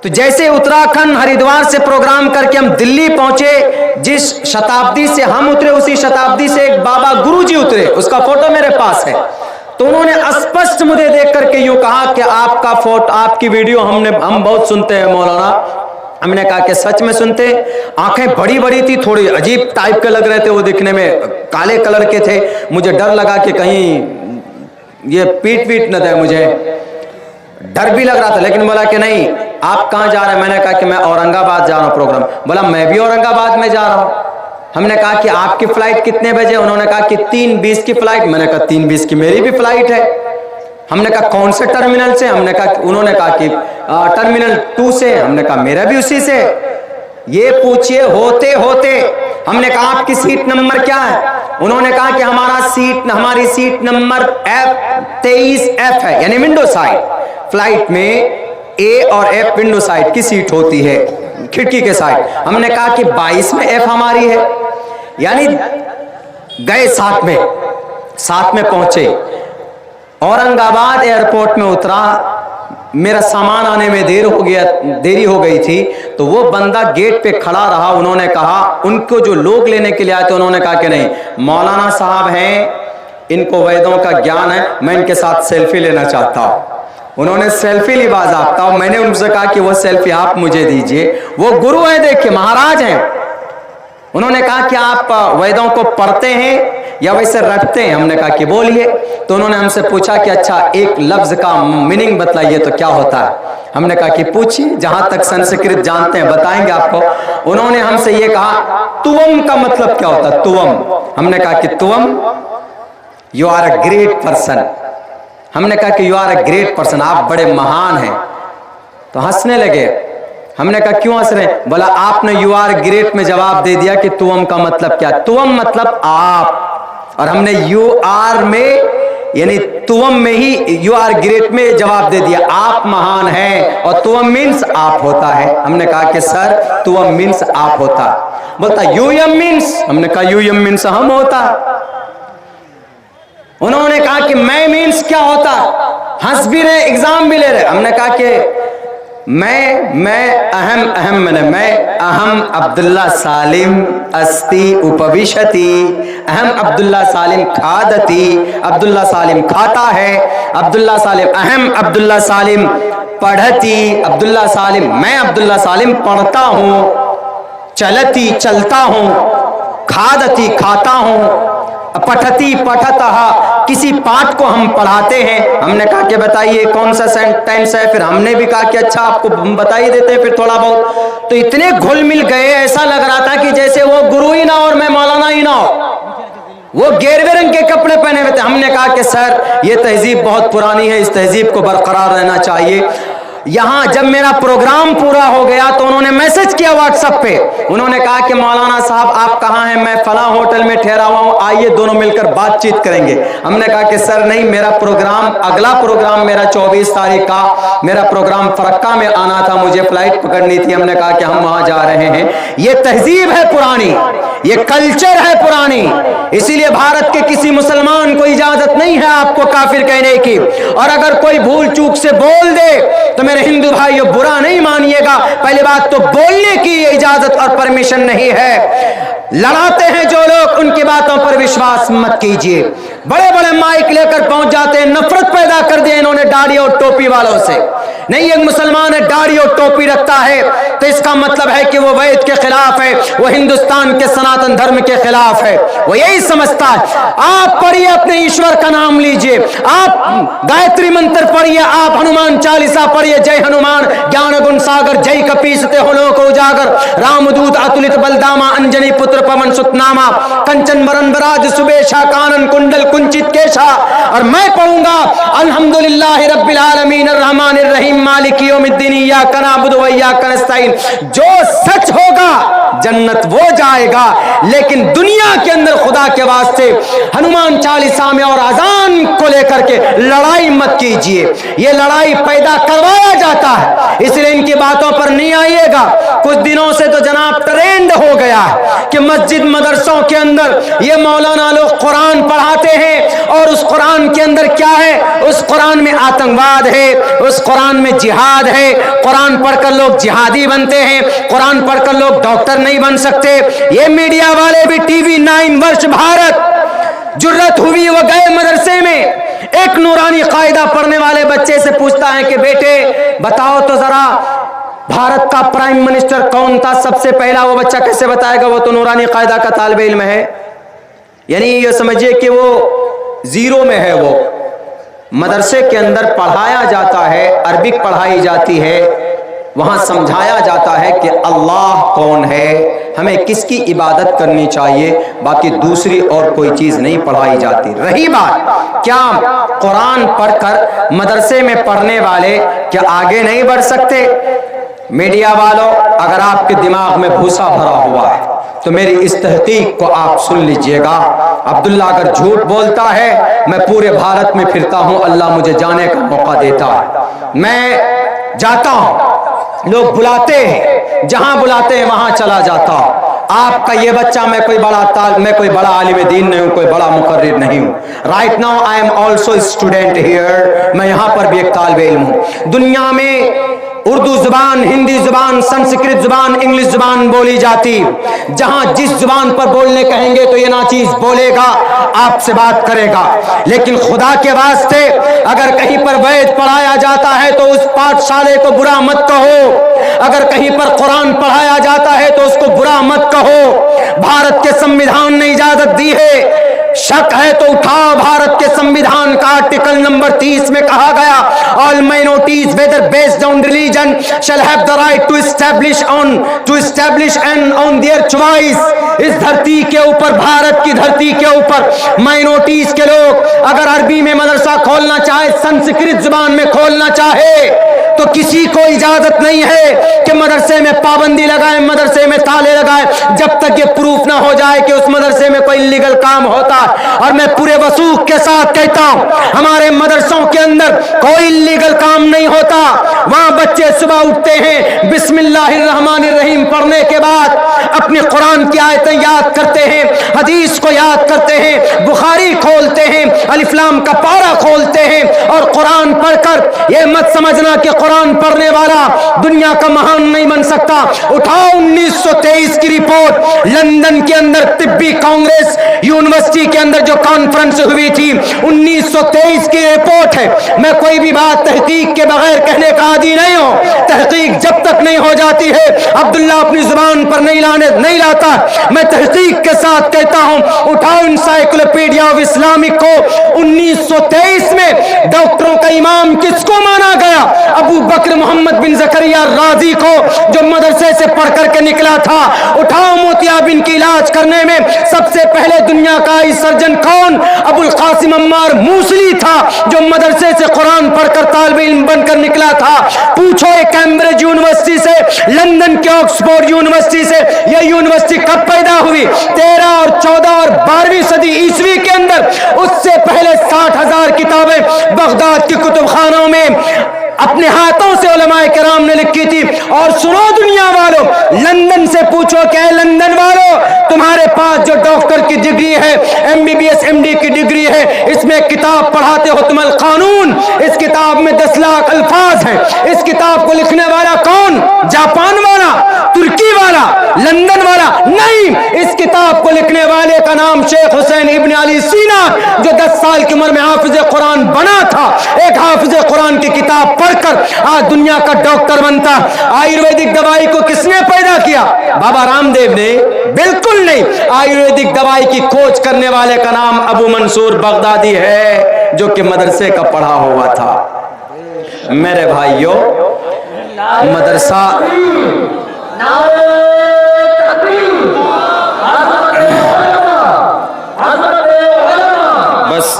तो जैसे उत्तराखंड हरिद्वार से प्रोग्राम करके हम दिल्ली पहुंचे, जिस शताब्दी से हम उतरे उसी शताब्दी से एक बाबा गुरुजी उतरे, उसका फोटो मेरे पास है। तो उन्होंने स्पष्ट मुझे देख करके यूं कहा कि आपका फोटो, आपकी वीडियो हम बहुत सुनते हैं मौलाना। हमने कहा कि सच में सुनते? आंखें बड़ी बड़ी थी, थोड़ी अजीब टाइप के लग रहे थे वो, दिखने में काले कलर के थे। मुझे डर लगा कि कहीं ये पीट न दे, मुझे डर भी लग रहा था। लेकिन बोला कि नहीं, आप कहाँ जा रहे हैं? मैंने कहा कि मैं औरंगाबाद जा रहा हूँ प्रोग्राम। बोला मैं भी औरंगाबाद में जा रहा हूँ। हमने कहा कि आपकी फ्लाइट कितने बजे? उन्होंने कहा कि 3:20 की फ्लाइट। मैंने कहा 3:20 की मेरी भी फ्लाइट है। हमने कहा कौन से टर्मिनल से? हमने कहा, उन्होंने कहा कि टर्मिनल 2 से। हमने कहा मेरा भी उसी से। ये पूछिए होते होते हमने कहा आपकी सीट नंबर क्या है? उन्होंने कहा कि हमारी सीट नंबर F23F है, यानी विंडो साइड। फ्लाइट में ए और एफ विंडो साइड की सीट होती है, खिड़की के साइड। हमने कहा कि 22 में एफ हमारी है, यानी गए साथ में पहुंचे। औरंगाबाद एयरपोर्ट में उतरा, मेरा सामान आने में देरी हो गई थी। तो वो बंदा गेट पे खड़ा रहा। उन्होंने कहा, उनको जो लोग लेने के लिए आए थे, उन्होंने कहा कि नहीं, मौलाना साहब हैं, इनको वेदों का ज्ञान है, मैं इनके साथ सेल्फी लेना चाहता हूं। उन्होंने सेल्फी ली बाज़ाब्ता। मैंने उनसे कहा कि वो सेल्फी आप मुझे दीजिए। वो गुरु है, देखिए महाराज हैं। उन्होंने कहा कि आप वेदों को पढ़ते हैं या वैसे रटते हैं? हमने कहा कि बोलिए। तो उन्होंने हमसे पूछा कि अच्छा एक लफ्ज का मीनिंग बताइए तो क्या होता है? हमने कहा कि पूछिए, जहां तक संस्कृत जानते हैं बताएंगे आपको। उन्होंने हमसे ये कहा, तुवम का मतलब क्या होता है? तुवम। हमने कहा कि तुवम, you are a great person. हमने कहा कि you are a great person, आप बड़े महान हैं। तो हंसने लगे। हमने कहा क्यों हंस रहे हैं? बोला आपने यू आर ग्रेट में जवाब दे दिया कि तुवम का मतलब क्या? तुवम मतलब आप, और हमने यू आर में यानी तुवम में ही यू आर ग्रेट में जवाब दे दिया, आप महान हैं। और तुवम मीन्स आप होता है। हमने कहा कि सर तुवम मीन्स आप होता। बोलता यूएम मीन्स। हमने कहा यूएम मीन्स हम होता। उन्होंने कहा कि मैं मीन्स क्या होता? हंस भी रहे, एग्जाम भी ले रहे। हमने कहा कि मैं अहम अब्दुल्ला सालिम अस्ति उपविशति। अहम अब्दुल्ला सालिम खादती, अब्दुल्ला सालिम खाता है। अब्दुल्ला सालिम, अहम अब्दुल्ला सालिम पढ़ती, अब्दुल्ला सालिम, मैं अब्दुल्ला सालिम पढ़ता हूं। चलती, चलता हूं। खादती, खाता हूं। पठती, पठतः, किसी पाठ को हम पढ़ाते हैं। हमने कहा कि बताइए कौन सा सेंटेंस है? फिर हमने भी कहा कि अच्छा आपको हम बता ही देते हैं फिर थोड़ा बहुत। तो इतने घुल मिल गए, ऐसा लग रहा था कि जैसे वो गुरु ही ना और मैं मौलाना ही ना हो। वो गेरुए रंग के कपड़े पहने हुए थे। हमने कहा कि सर ये तहजीब बहुत पुरानी है, इस तहजीब को बरकरार रहना चाहिए। यहां जब मेरा प्रोग्राम पूरा हो गया तो उन्होंने मैसेज किया व्हाट्सएप पे। उन्होंने कहा कि मौलाना साहब आप कहां हैं? मैं फला होटल में ठहरा हुआ हूं, आइए दोनों मिलकर बातचीत करेंगे। हमने कहा कि सर नहीं, मेरा प्रोग्राम, अगला प्रोग्राम मेरा 24 तारीख का मेरा प्रोग्राम फरक्का में आना था, मुझे फ्लाइट पकड़नी थी। हमने कहा कि हम वहां जा रहे हैं। ये तहजीब है पुरानी, ये कल्चर है पुरानी, इसीलिए भारत के किसी मुसलमान को इजाजत नहीं है आपको काफिर कहने की। और अगर कोई भूल चूक से बोल दे तो मेरे हिंदू भाइयों बुरा नहीं मानिएगा, पहली बात तो बोलने की इजाजत और परमिशन नहीं है। लड़ाते हैं जो लोग, उनकी बातों पर विश्वास मत कीजिए। बड़े बड़े माइक लेकर पहुंच जाते हैं। नफरत पैदा कर दिया इन्होंने दाढ़ी और टोपी वालों से। नहीं, एक मुसलमान है दाढ़ी और टोपी रखता है तो इसका मतलब है कि वो वैद के खिलाफ है, वो हिंदुस्तान के सनातन धर्म के खिलाफ है, वो यही समझता है। आप पढ़िए, अपने ईश्वर का नाम लीजिए, आप गायत्री मंत्र पढ़िए, आप हनुमान चालीसा पढ़िए, जय हनुमान ज्ञान गुण सागर, जय कपीसते होलो को उजागर, रामदूत अतुलित बलदामा, अंजनी पुत्र पवन सुतनामा, कंचन वरण वराज सुबेशा, कानन कुंडल कुंचित केशा। और मैं पढ़ूंगा अल्हम्दुलिल्लाह रब्बिल आलमीन अर्रहमानिर रहीम मालिकी यौमिद्दीन इय्याका नअबुदु व इय्याका नस्तईन। जो सच होगा जन्नत वो जाएगा, लेकिन दुनिया के अंदर खुदा के वास्ते हनुमान चालीसा में और अजान को लेकर के लड़ाई मत कीजिए। ये लड़ाई पैदा करवाया जाता है, इसलिए इनकी बातों पर नहीं आइएगा। कुछ दिनों से तो जनाब ट्रेंड हो गया कि मस्जिद मदरसों के अंदर ये मौलाना लोग कुरान पढ़ाते हैं और उस कुरान के अंदर क्या है, उस कुरान में आतंकवाद है, उस कुरान में जिहाद है, कुरान पढ़कर लोग जिहादी बनते हैं, कुरान पढ़कर लोग डॉक्टर नहीं बन सकते। ये मीडिया वाले भी टीवी 9 वर्ष भारत जुर्रत हुई वो गए मदरसे में, एक नूरानी कायदा पढ़ने वाले बच्चे से पूछता है कि बेटे बताओ तो जरा भारत का प्राइम मिनिस्टर कौन था सबसे पहला। वो बच्चा कैसे बताएगा, वो तो नूरानी कायदा का तालिब इल्म है। यानी ये समझिए कि वो जीरो में है। वो मदरसे के अंदर पढ़ाया जाता है, अरबिक पढ़ाई जाती है, वहां समझाया जाता है कि अल्लाह कौन है, हमें किसकी इबादत करनी चाहिए, बाकी दूसरी और कोई चीज नहीं पढ़ाई जाती। रही बात क्या कुरान पढ़कर मदरसे में पढ़ने वाले क्या आगे नहीं बढ़ सकते? मीडिया वालों, अगर आपके दिमाग में भूसा भरा हुआ है तो मेरी इस तहकीक को आप सुन लीजिएगा। अब्दुल्ला अगर झूठ बोलता है, मैं पूरे भारत में फिरता हूं, अल्लाह मुझे जाने का मौका देता है, मैं जाता हूं, लोग बुलाते हैं, जहां बुलाते हैं वहां चला जाता हूं। आपका ये बच्चा मैं कोई बड़ा आलिम दीन नहीं हूं, कोई बड़ा मुकर्रिर नहीं हूं। Right now I am also student here, मैं यहां पर भी एक तालिब इल्म हूं। दुनिया में उर्दू जुबान, हिंदी जुबान, संस्कृत जुबान, इंग्लिश जुबान बोली जाती, जहां जिस जुबान पर बोलने कहेंगे तो ये नाचीज बोलेगा, आपसे बात करेगा। लेकिन खुदा के वास्ते अगर कहीं पर वैद पढ़ाया जाता है तो उस पाठशाले को बुरा मत कहो, अगर कहीं पर कुरान पढ़ाया जाता है तो उसको बुरा मत कहो। भारत के संविधान ने इजाजत दी है, शक है तो उठाओ। भारत के संविधान का आर्टिकल नंबर 30 में कहा गया, all minorities whether based on religion shall have the right to establish and on their choice. इस धरती के ऊपर, भारत की धरती के ऊपर माइनॉरिटीज के लोग अगर अरबी में मदरसा खोलना चाहे, संस्कृत जुबान में खोलना चाहे, तो किसी को इजाजत नहीं है कि मदरसे में पाबंदी लगाए, मदरसे में ताले लगाए, जब तक ये प्रूफ ना हो जाए कि उस मदरसे में कोई इल्लीगल काम होता। और मैं पूरे वसूख के साथ कहता हूं, हमारे मदरसों के अंदर कोई इल्लीगल काम नहीं होता। वहां बच्चे सुबह उठते हैं, बिस्मिल्लाहिर्रहमानिर्रहीम पढ़ने के बाद अपने कुरान की आयतें याद करते हैं, हदीस को याद करते हैं, बुखारी खोलते हैं, अलिफ लाम का पारा खोलते हैं और कुरान पढ़कर ये मत समझना कि कुरान पढ़ने वाला दुनिया का महान नहीं बन सकता। उठाओ 1923 की रिपोर्ट, लंदन के अंदर तिब्बी कांग्रेस यूनिवर्सिटी के अंदर जो कॉन्फ्रेंस हुई थी, 1923 की रिपोर्ट है। मैं कोई भी बात तहकीक के बगैर कहने का आदी नहीं हूं। तहकीक जब तक नहीं हो जाती है, अब्दुल्ला अपनी जुबान पर नहीं लाता, मैं तहकीक के साथ कहता हूं। उठाओ इंसाइक्लोपीडिया ऑफ इस्लामिक को, 1923 में डॉक्टरों का इमाम किसको माना गया? अबू बकर मोहम्मद बिन जकरिया राजी को, जो मदरसे से पढ़ करके निकला था। उठाओ मोतियाबिंद की इलाज करने में सबसे पहले दुनिया का सर्जन कौन? अबुल कासिम अम्मार मूसली था, जो मदरसे से कुरान पढ़कर तालिब इल्म बनकर निकला था। पूछो एक कैम्ब्रिज यूनिवर्सिटी से, लंदन के ऑक्सफोर्ड यूनिवर्सिटी से, यह यूनिवर्सिटी कब पैदा हुई? 13 और 14 और 12वीं सदी ईस्वी के अंदर। उससे पहले 60,000 किताबें बगदाद की कुतुबखानों में अपने हाथों से उलमाए किराम ने लिखी थी। और सुनो दुनिया वालों, लंदन से पूछो, क्या है लंदन वालों, तुम्हारे पास जो डॉक्टर की डिग्री है, MBBS MD की डिग्री है, इसमें किताब पढ़ाते हो तुम अल कानून, इस किताब में 10 लाख अल्फाज हैं। इस किताब को लिखने वाला कौन? जापान वाला, तुर्की वाला, लंदन वाला? नहीं, इस किताब को लिखने वाले का नाम शेख हुसैन इब्न अली सीना, जो 10 साल की उम्र में हाफिज कुरान बना था। एक हाफिज कुरान की किताब पढ़कर आज दुनिया का डॉक्टर बनता। आयुर्वेदिक दवाई को किसने पैदा किया? बाबा रामदेव ने? बिल्कुल नहीं। आयुर्वेदिक दवाई की खोज करने वाले का नाम अबू मंसूर बगदादी है, जो कि मदरसे का पढ़ा हुआ था। मेरे भाइयों, मदरसा बस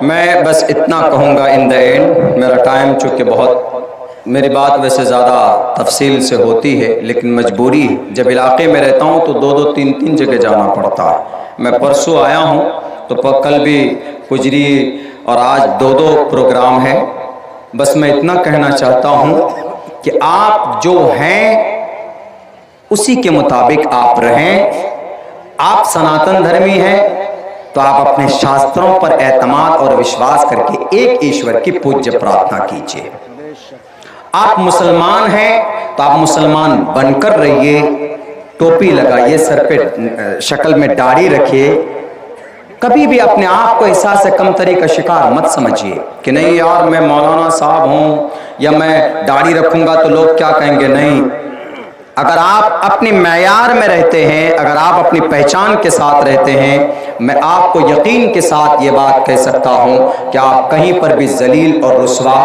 मैं बस इतना कहूँगा इन द एंड। मेरा टाइम चूँकि बहुत, मेरी बात वैसे ज़्यादा तफसील से होती है, लेकिन मजबूरी, जब इलाके में रहता हूँ तो 2-2, 3-3 जगह जाना पड़ता है। मैं परसों आया हूँ तो कल भी गुजरी और आज 2-2 प्रोग्राम है। बस मैं इतना कहना चाहता हूं कि आप जो हैं उसी के मुताबिक आप रहें। आप सनातन धर्मी हैं तो आप अपने शास्त्रों पर एतमाद और विश्वास करके एक ईश्वर की पूज्य प्रार्थना कीजिए। आप मुसलमान हैं तो आप मुसलमान बनकर रहिए, टोपी लगाइए, सर पे शक्ल में दाढ़ी रखिए। कभी भी अपने आप को एहसास कमतरी का शिकार मत समझिए कि नहीं यार मैं मौलाना साहब हूं या मैं दाढ़ी रखूंगा तो लोग क्या कहेंगे। नहीं, अगर आप अपने मयार में रहते हैं, अगर आप अपनी पहचान के साथ रहते हैं, मैं आपको यकीन के साथ ये बात कह सकता हूं कि आप कहीं पर भी जलील और रुस्वा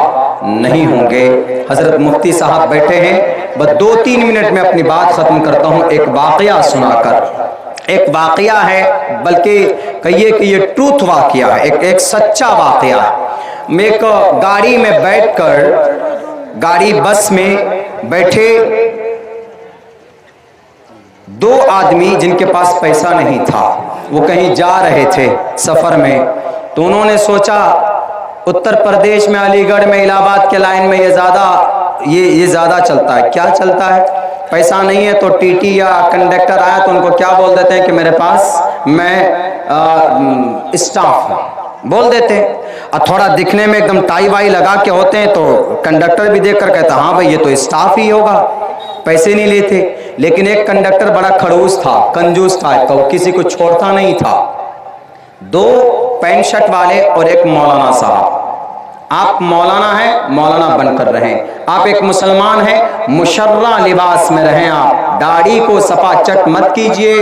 नहीं होंगे। हजरत मुफ्ती साहब बैठे हैं, बस 2-3 मिनट में अपनी बात खत्म करता हूं एक वाकया सुनाकर। एक वाकया है, बल्कि कहिए कि ये ट्रूथ वाकया है, एक सच्चा वाकया है। मैं एक गाड़ी में बैठकर, गाड़ी बस में बैठे 2 आदमी जिनके पास पैसा नहीं था, वो कहीं जा रहे थे सफर में, तो उन्होंने सोचा उत्तर प्रदेश में, अलीगढ़ में, इलाहाबाद के लाइन में ये ज्यादा चलता है। क्या चलता है? पैसा नहीं है तो टीटी या कंडक्टर आया तो उनको क्या बोल देते हैं कि मेरे पास मैं स्टाफ हूं, बोल देते हैं। और थोड़ा दिखने में एकदम टाई वाई लगा के होते हैं तो कंडक्टर भी देखकर कहता हाँ भाई ये तो स्टाफ ही होगा, पैसे नहीं लेते। लेकिन एक कंडक्टर बड़ा खड़ूस था, कंजूस था, तो किसी को छोड़ता नहीं था। 2 पैंट शर्ट वाले और एक मौलाना साहब। आप मौलाना हैं, मौलाना बनकर रहें। आप एक मुसलमान हैं, मुशर्रा लिबास में रहें। आप दाढ़ी को सपाचट मत कीजिए,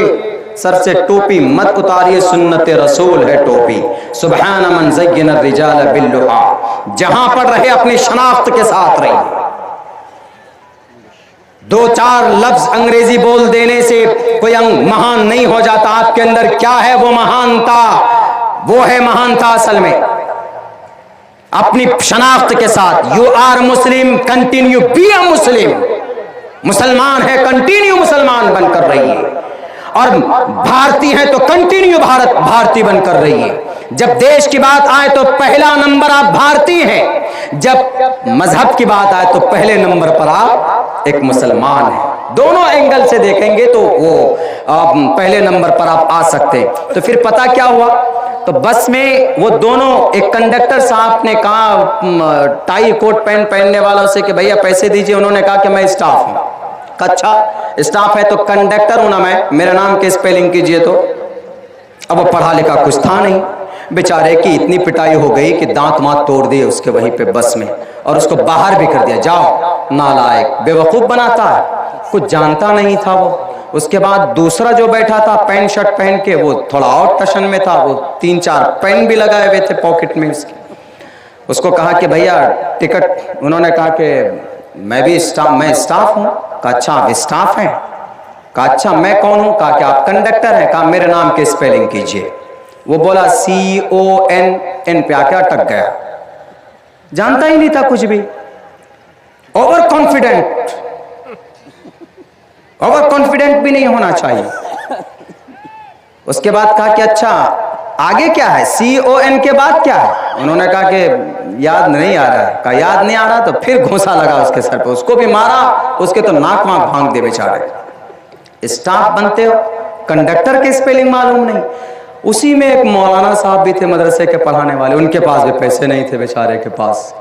सर से टोपी मत उतारिए, सुन्नत रसूल है टोपी। सुबहान मन ज़य्यन रिजाल बिल्लुहा। जहां पर रहे अपनी शनाख्त के साथ रहिए। 2-4 लफ्ज अंग्रेजी बोल देने से कोई महान नहीं हो जाता। आपके अंदर क्या है वो महानता, वो है महानता असल में अपनी शनाख्त के साथ। You are Muslim, continue be a Muslim. मुसलमान है, कंटिन्यू मुसलमान बनकर रहिए। और भारतीय है तो कंटिन्यू भारतीय बनकर रहिए। जब देश की बात आए तो पहला नंबर आप भारतीय हैं, जब मजहब की बात आए तो पहले नंबर पर आप एक मुसलमान हैं। दोनों एंगल से देखेंगे तो वो पहले नंबर पर आप आ सकते हैं। तो फिर पता क्या हुआ, तो बस में वो दोनों, एक कंडक्टर साहब ने कहा टाई कोट पैंट पहनने वालों से कि भैया पैसे दीजिए। उन्होंने कहा कि मैं स्टाफ हूं। अच्छा स्टाफ है तो कंडक्टर हूं ना मैं, मेरा नाम की स्पेलिंग कीजिए। तो अब वो पढ़ा लिखा कुछ था नहीं, बेचारे की इतनी पिटाई हो गई कि दांत मात तोड़ दिए उसके वहीं पे बस में, और उसको बाहर भी कर दिया। जाओ, नालायक, बेवकूफ बनाता है, कुछ जानता नहीं था वो। उसके बाद दूसरा जो बैठा था पैंट शर्ट पहन के, वो थोड़ा और टशन में था, वो 3-4 पेन भी लगाए हुए थे पॉकेट में उसके। उसको कहा कि भैया टिकट। उन्होंने कहा कि मैं स्टाफ हूं। कहा अच्छा आप स्टाफ हैं? कहा अच्छा मैं कौन हूं? कहा कि आप कंडक्टर हैं। कहा मेरे नाम की स्पेलिंग कीजिए। वो बोला CON पे आके अटक गया, जानता ही नहीं था कुछ भी। ओवर कॉन्फिडेंट भी नहीं होना चाहिए। उसके बाद कहा कि अच्छा आगे क्या है, CON के बाद क्या है? उन्होंने कहा कि याद नहीं आ रहा है। कहा याद नहीं आ रहा? तो फिर घूंसा लगा उसके सर पे, उसको भी मारा, उसके तो नाक वाक भांग दे बेचारे। स्टाफ बनते हो, कंडक्टर के स्पेलिंग मालूम नहीं। उसी में एक मौलाना साहब भी थे मदरसे के पढ़ाने वाले, उनके पास भी पैसे नहीं थे बेचारे के पास।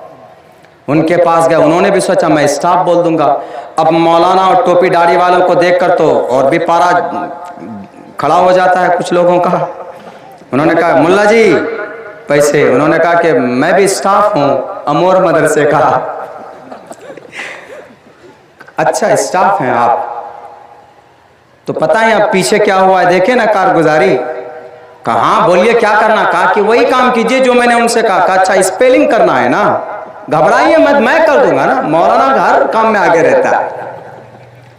उनके पास गए, उन्होंने भी सोचा मैं स्टाफ बोल दूंगा। अब मौलाना और टोपी दाढ़ी वालों को देखकर तो और भी पारा खड़ा हो जाता है कुछ लोगों का। उन्होंने कहा मुल्ला जी पैसे। उन्होंने कहा कि मैं भी स्टाफ हूं अमोर मदरसे का। अच्छा स्टाफ हैं आप, तो पता है आप पीछे क्या हुआ है, देखे ना कारगुजारी। कहा बोलिए क्या करना? कहा कि वही काम कीजिए जो मैंने उनसे कहा। अच्छा स्पेलिंग करना है ना, घबराइए मत, मैं कर दूंगा ना। मौलाना हर काम में आगे रहता है,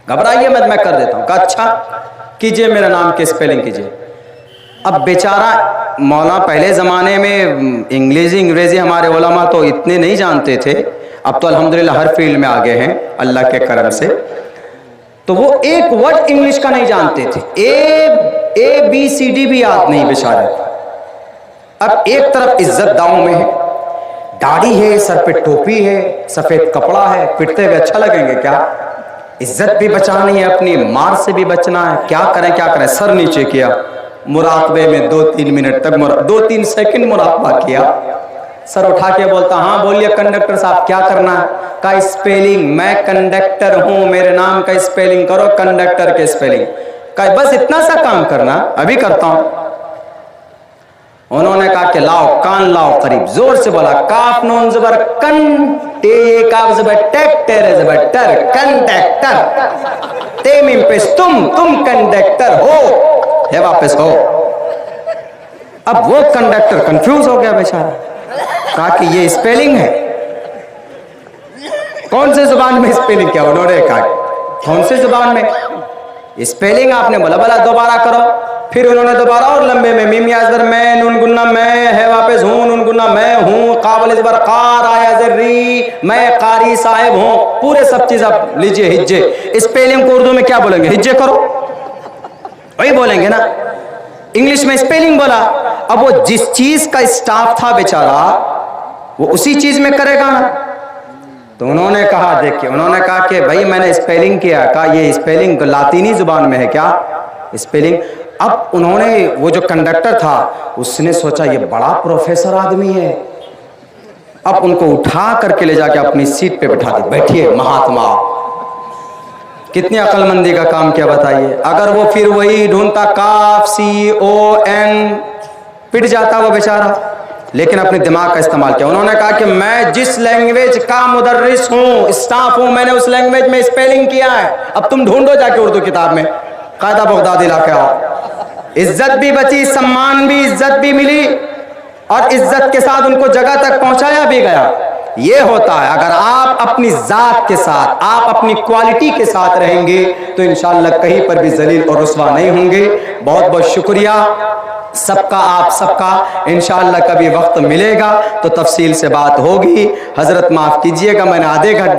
घबराइए मत, मैं कर देता हूं। कहा अच्छा कीजिए, मेरा नाम की स्पेलिंग कीजिए। अब बेचारा मौलाना, पहले ज़माने में अंग्रेज़ी हमारे उलमा तो इतने नहीं जानते थे, अब तो अल्हम्दुलिल्लाह हर फील्ड में आगे हैं अल्लाह के करम से। तो वो एक वर्ड इंग्लिश का नहीं जानते थे, ABCD भी याद नहीं बेचारे। अब एक तरफ इज्जत दांव में है, दाढ़ी है, सर पे टोपी है, सफेद कपड़ा है, पिटते हुए अच्छा लगेंगे क्या? इज्जत भी बचानी है, अपनी मार से भी बचना है। क्या करें? सर नीचे किया, मुराकबे में 2-3 मिनट तक 2-3 सेकंड मुराकबा किया। सर उठा के बोलता, हाँ बोलिए कंडक्टर साहब क्या करना है? का स्पेलिंग, मैं कंडक्टर हूं, मेरे नाम का स्पेलिंग करो, कंडक्टर के स्पेलिंग का, बस इतना सा काम करना, अभी करता हूं। उन्होंने कहा कि लाओ कान लाओ करीब, जोर से बोला, काफ नून जबर कन, टे काफ जबर टेक, टेरे जबर टर, कंडक्टर, ते मीम पेश तुम कंडक्टर हो, है वापस हो। अब वो कंडक्टर कंफ्यूज हो गया बेचारा, कहा कि ये स्पेलिंग है, कौन से जुबान में स्पेलिंग किया? उन्होंने कहा कौन से जुबान में स्पेलिंग? आपने बोला भला दोबारा करो। फिर उन्होंने दोबारा और लंबे में, मीम याजर मैं, नून गुन्ना मैं, है वापस हूं, नून गुन्ना मैं हूं, काबल इस बार कार आया जर्री, मैं कारी साहिब हूं, पूरे सब चीज आप लीजिए। हिज्जे, स्पेलिंग को उर्दू में क्या बोलेंगे? हिज्जे करो, वही बोलेंगे ना। इंग्लिश में स्पेलिंग बोला। अब वो जिस चीज का स्टाफ था बेचारा, वो उसी चीज में करेगा ना। तो उन्होंने कहा, देखिए, उन्होंने कहा कि भाई मैंने स्पेलिंग किया। कहा ये स्पेलिंग लातीनी जुबान में है क्या स्पेलिंग? अब उन्होंने, वो जो कंडक्टर था उसने सोचा ये बड़ा प्रोफेसर आदमी है, अब उनको उठा करके ले जाके अपनी सीट पे बैठा दी, बैठिए महात्मा। कितनी अक्लमंदी का काम किया बताइए। अगर वो फिर वही ढूंढता काफ CON, पिट जाता वो बेचारा, लेकिन अपने दिमाग का इस्तेमाल किया। उन्होंने कहा कि मैं जिस लैंग्वेज का मुदर्रिस हूं, स्टाफ हूं, मैंने उस लैंग्वेज में स्पेलिंग किया है, अब तुम ढूंढो जाके उर्दू किताब में, कायदा बगदादी लाके आओ। इज्जत भी बची, सम्मान भी, इज्जत भी मिली, और इज्जत के साथ उनको जगह तक पहुंचाया भी गया। ये होता है, अगर आप अपनी जात के साथ, आप अपनी क्वालिटी के साथ रहेंगे तो इंशाअल्लाह कहीं पर भी जलील और रुस्वा नहीं होंगे। बहुत बहुत शुक्रिया सबका, आप सबका। इंशाअल्लाह कभी वक्त मिलेगा तो तफसील से बात होगी। हजरत माफ कीजिएगा, मैंने आधे घंटे